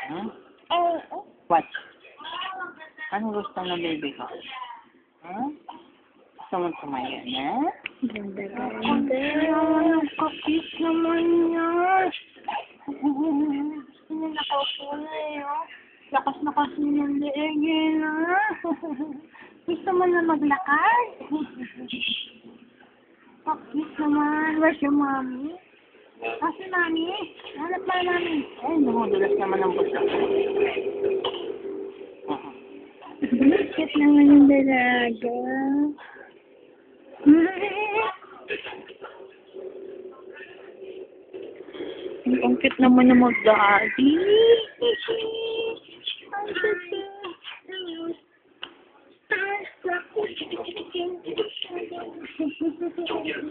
Huh? What? Ano gusto ng baby ko? Huh? Gusto mo tumayo na? Ganda-ganda. Kapit naman yan. Gusto niya nakaupo na eh. Lakas na kasi ng leeg eh. Gusto mo na maglakad? Kapit naman. Where's your mommy? Si mami? Hanap ba mami? Ay, namadulas naman ang busa. Bakit naman yung dalaga? Ang cute naman ng mag-daddy. Ang cute.